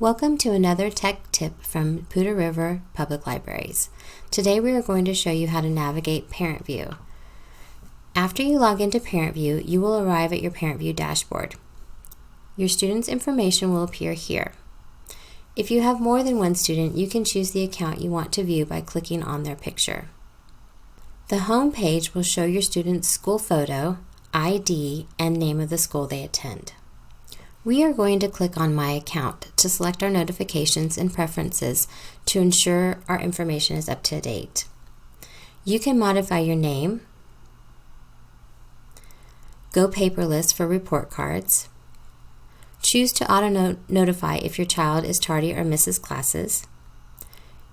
Welcome to another tech tip from Poudre River Public Libraries. Today we are going to show you how to navigate ParentVue. After you log into ParentVue, you will arrive at your ParentVue dashboard. Your student's information will appear here. If you have more than one student, you can choose the account you want to view by clicking on their picture. The home page will show your student's school photo, ID, and name of the school they attend. We are going to click on My Account to select our notifications and preferences to ensure our information is up to date. You can modify your name, go paperless for report cards, choose to auto-notify if your child is tardy or misses classes.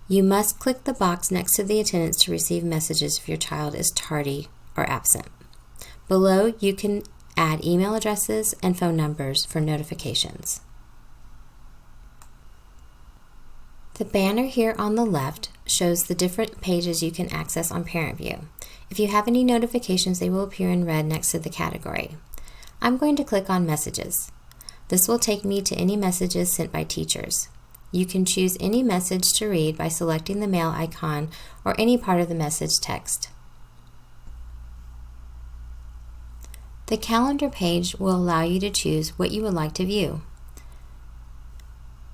You must click the box next to the attendance to receive messages if your child is tardy or absent. Below, you can add email addresses and phone numbers for notifications. The banner here on the left shows the different pages you can access on ParentVue. If you have any notifications, they will appear in red next to the category. I'm going to click on Messages. This will take me to any messages sent by teachers. You can choose any message to read by selecting the mail icon or any part of the message text. The calendar page will allow you to choose what you would like to view.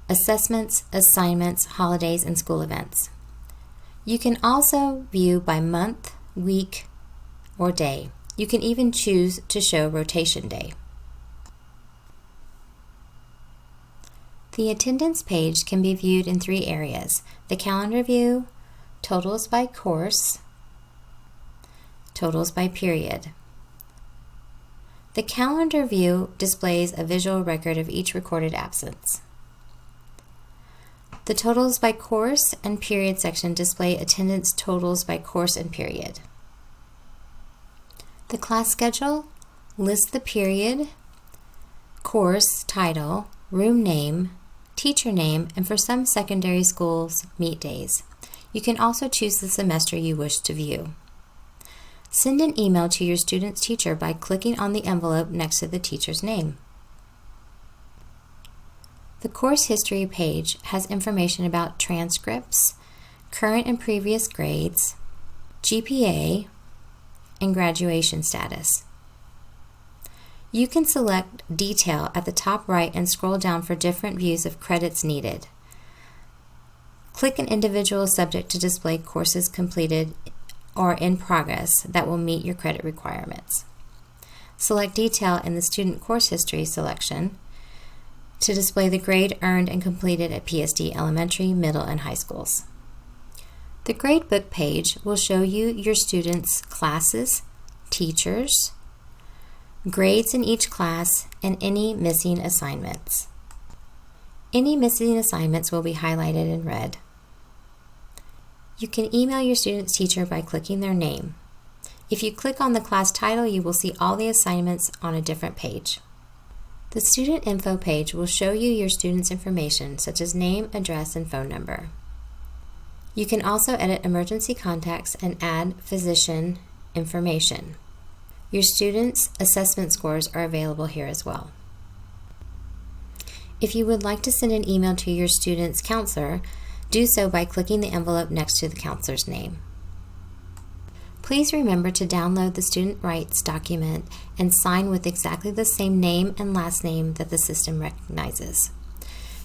Assessments, assignments, holidays, and school events. You can also view by month, week, or day. You can even choose to show rotation day. The attendance page can be viewed in three areas: the calendar view, totals by course, totals by period. The calendar view displays a visual record of each recorded absence. The totals by course and period section display attendance totals by course and period. The class schedule lists the period, course title, room name, teacher name, and for some secondary schools, meet days. You can also choose the semester you wish to view. Send an email to your student's teacher by clicking on the envelope next to the teacher's name. The course history page has information about transcripts, current and previous grades, GPA, and graduation status. You can select Detail at the top right and scroll down for different views of credits needed. Click an individual subject to display courses completed or in progress that will meet your credit requirements. Select Detail in the Student Course History selection to display the grade earned and completed at PSD elementary, middle, and high schools. The Gradebook page will show you your students' classes, teachers, grades in each class, and any missing assignments. Any missing assignments will be highlighted in red. You can email your student's teacher by clicking their name. If you click on the class title, you will see all the assignments on a different page. The student info page will show you your student's information, such as name, address, and phone number. You can also edit emergency contacts and add physician information. Your students' assessment scores are available here as well. If you would like to send an email to your student's counselor, do so by clicking the envelope next to the counselor's name. Please remember to download the student rights document and sign with exactly the same name and last name that the system recognizes.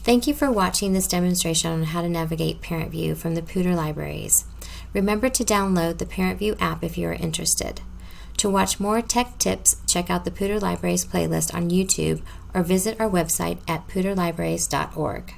Thank you for watching this demonstration on how to navigate ParentVue from the Poudre Libraries. Remember to download the ParentVue app if you are interested. To watch more tech tips, check out the Poudre Libraries playlist on YouTube or visit our website at poudrelibraries.org.